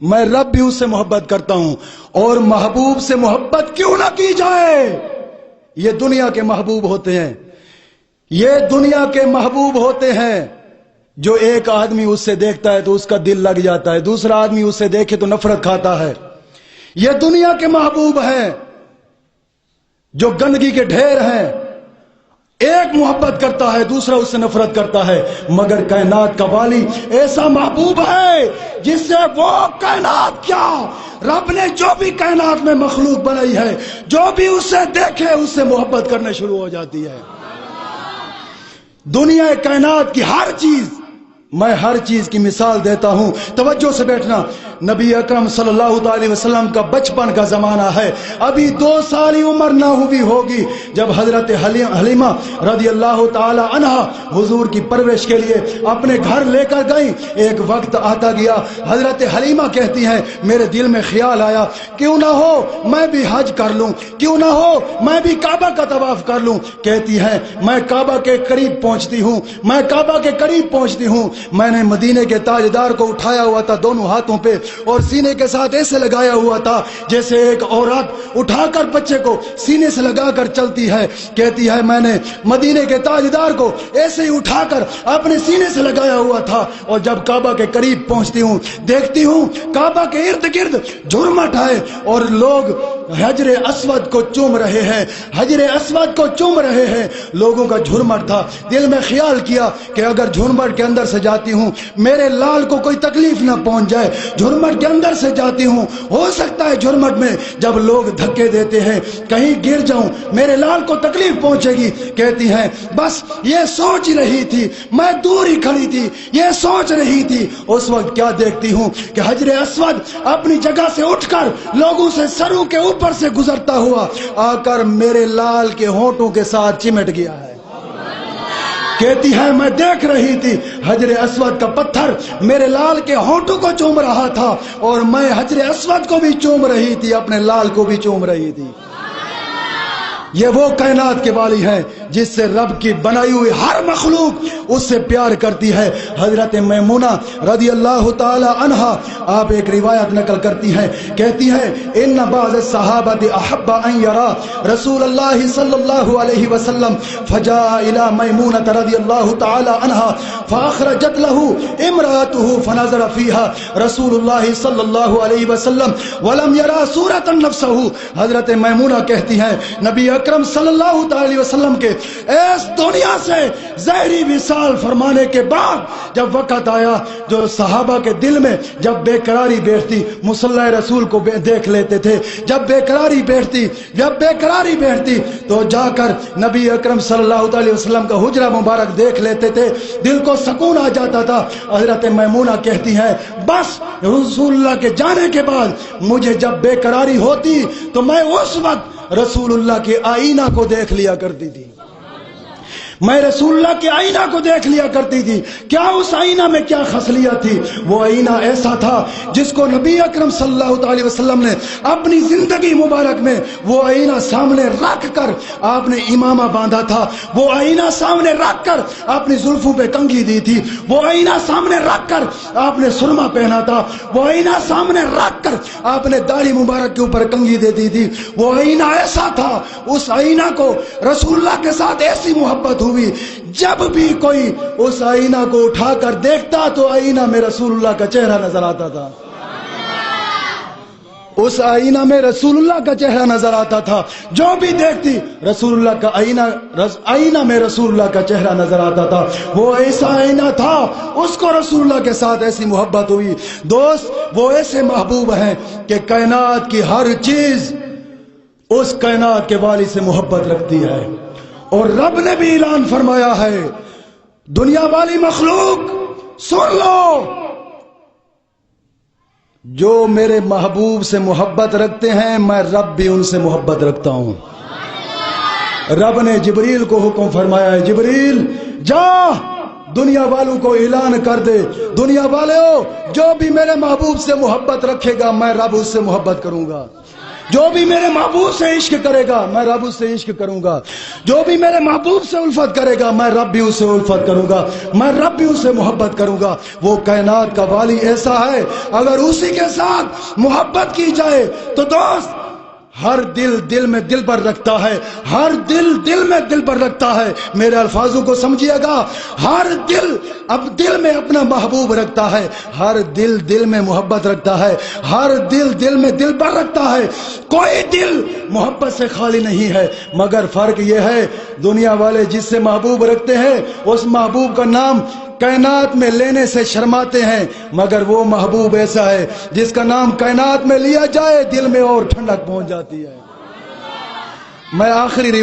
میں رب بھی اس سے محبت کرتا ہوں، اور محبوب سے محبت کیوں نہ کی جائے؟ یہ دنیا کے محبوب ہوتے ہیں، یہ دنیا کے محبوب ہوتے ہیں جو ایک آدمی اس سے دیکھتا ہے تو اس کا دل لگ جاتا ہے، دوسرا آدمی اس سے دیکھے تو نفرت کھاتا ہے۔ یہ دنیا کے محبوب ہیں جو گندگی کے ڈھیر ہیں، ایک محبت کرتا ہے دوسرا اس سے نفرت کرتا ہے، مگر کائنات کا والی ایسا محبوب ہے جس سے وہ کائنات کیا، رب نے جو بھی کائنات میں مخلوق بنائی ہے، جو بھی اس سے دیکھے اس سے محبت کرنے شروع ہو جاتی ہے۔ دنیا کائنات کی ہر چیز، میں ہر چیز کی مثال دیتا ہوں، توجہ سے بیٹھنا۔ نبی اکرم صلی اللہ علیہ وسلم کا بچپن کا زمانہ ہے، ابھی 2 سال ہی عمر نہ ہوئی ہوگی جب حضرت حلیمہ رضی اللہ تعالی عنہ حضور کی پرورش کے لیے اپنے گھر لے کر گئی۔ ایک وقت آتا گیا، حضرت حلیمہ کہتی ہیں میرے دل میں خیال آیا کیوں نہ ہو میں بھی حج کر لوں، کیوں نہ ہو میں بھی کعبہ کا طواف کر لوں۔ کہتی ہے میں کعبہ کے قریب پہنچتی ہوں، میں کعبہ کے قریب پہنچتی ہوں، میں نے مدینے کے تاجدار کو اٹھایا ہوا تھا دونوں ہاتھوں پہ اور سینے کے ساتھ ایسے لگایا ہوا تھا جیسے ایک عورت اٹھا کر بچے کو سینے سے لگا کر چلتی ہے۔ کہتی ہے میں نے مدینے کے تاجدار کو ایسے ہی اٹھا کر اپنے سینے سے لگایا ہوا تھا، اور جب کعبہ کے قریب پہنچتی ہوں دیکھتی ہوں کعبہ کے ارد گرد جھرمٹ ہے اور لوگ حجر اسود کو چوم رہے ہیں، حجر اسود کو چوم رہے ہیں، لوگوں کا جھرمٹ تھا۔ دل میں خیال کیا کہ اگر جھرمٹ کے اندر سے جاتی ہوں میرے لال کو کوئی تکلیف نہ پہنچ جائے، جھرمٹ کے اندر سے جاتی ہوں ہو سکتا ہے جھرمٹ میں جب لوگ دھکے دیتے ہیں کہیں گر جاؤں، میرے لال کو تکلیف پہنچے گی۔ کہتی ہیں بس یہ سوچ رہی تھی، میں دور ہی کھڑی تھی یہ سوچ رہی تھی، اس وقت کیا دیکھتی ہوں کہ حجر اسود اپنی جگہ سے اٹھ کر لوگوں سے سروں کے اوپر سے گزرتا ہوا آ کر میرے لال کے ہونٹوں کے ساتھ چمٹ گیا ہے۔ کہتی ہے میں دیکھ رہی تھی حجر اسود کا پتھر میرے لال کے ہونٹوں کو چوم رہا تھا اور میں حجر اسود کو بھی چوم رہی تھی، اپنے لال کو بھی چوم رہی تھی۔ یہ وہ کائنات کے والی ہے جس سے رب کی بنائی ہوئی ہر مخلوق اس سے پیار کرتی ہے۔ حضرت میمونہ رضی اللہ تعالی عنہا آپ ایک روایت نقل کرتی ہیں، کہتی ہے ان بعض الصحابہ احب ان یرا رسول اللہ صلی اللہ علیہ وسلم فجاء الى میمونہ رضی اللہ تعالی عنہا فاخرجت له امراته فنظر فيها رسول اللہ صلی اللہ علیہ وسلم ولم يرى صورة نفسه۔ حضرت میمونہ کہتی ہیں نبی اکرم صلی اللہ تعالی وسلم کے اس دنیا سے ظاہری وصال فرمانے کے بعد جب وقت آیا جو صحابہ کے دل میں جب بے قراری بیٹھتی مصلی رسول کو دیکھ لیتے تھے، جب بے قراری بیٹھتی تو جا کر نبی اکرم صلی اللہ تعالی وسلم کا حجرہ مبارک دیکھ لیتے تھے، دل کو سکون آ جاتا تھا۔ حضرت میمونہ کہتی ہیں بس رسول اللہ کے جانے کے بعد مجھے جب بے قراری ہوتی تو میں اس وقت رسول اللہ کے آئینہ کو دیکھ لیا کرتی تھی، میں رسول اللہ کے آئینہ کو دیکھ لیا کرتی تھی۔ کیا اس آئینہ میں کیا خصلیت تھی؟ وہ آئینہ ایسا تھا جس کو نبی اکرم صلی اللہ علیہ وسلم نے اپنی زندگی مبارک میں وہ آئینہ سامنے رکھ کر آپ نے امامہ باندھا تھا، وہ آئینہ سامنے رکھ کر اپنی زلفوں پہ کنگھی دی تھی، وہ آئینہ سامنے رکھ کر آپ نے سرما پہنا تھا، وہ آئینہ سامنے رکھ کر آپ نے داڑھی مبارک کے اوپر کنگھی دے دی تھی۔ وہ آئینہ ایسا تھا، اس آئینہ کو رسول اللہ کے ساتھ ایسی محبت ہوئی جب بھی کوئی اس آئینہ کو اٹھا کر دیکھتا تو آئینہ میں رسول اللہ کا چہرہ نظر آتا تھا، اس آئینہ میں رسول اللہ کا چہرہ نظر آتا تھا، جو بھی دیکھتی رسول اللہ کا آئینہ میں رسول اللہ کا چہرہ نظر آتا تھا۔ وہ ایسا آئینہ تھا، اس کو رسول اللہ کے ساتھ ایسی محبت ہوئی۔ دوست وہ ایسے محبوب ہیں کہ کائنات کی ہر چیز اس کائنات کے والی سے محبت رکھتی ہے، اور رب نے بھی اعلان فرمایا ہے دنیا والی مخلوق سن لو، جو میرے محبوب سے محبت رکھتے ہیں میں رب بھی ان سے محبت رکھتا ہوں۔ رب نے جبریل کو حکم فرمایا ہے جبریل جا دنیا والوں کو اعلان کر دے، دنیا والوں جو بھی میرے محبوب سے محبت رکھے گا میں رب اس سے محبت کروں گا۔ جو بھی میرے محبوب سے عشق کرے گا میں رب اس سے عشق کروں گا، جو بھی میرے محبوب سے الفت کرے گا میں رب بھی اس سے الفت کروں گا، میں رب بھی اس سے محبت کروں گا۔ وہ کائنات کا والی ایسا ہے، اگر اسی کے ساتھ محبت کی جائے تو دوست ہر دل دل میں دل پر رکھتا ہے، ہر دل دل میں دل پر رکھتا ہے۔ میرے الفاظوں کو سمجھیے گا، ہر دل اب دل میں اپنا محبوب رکھتا ہے، ہر دل دل میں محبت رکھتا ہے، ہر دل دل میں دل پر رکھتا ہے۔ کوئی دل محبت سے خالی نہیں ہے، مگر فرق یہ ہے دنیا والے جس سے محبوب رکھتے ہیں اس محبوب کا نام کائنات میں لینے سے شرماتے ہیں، مگر وہ محبوب ایسا ہے جس کا نام کائنات میں لیا جائے دل میں اور ٹھنڈک پہنچ جاتی ہے۔ میں آخری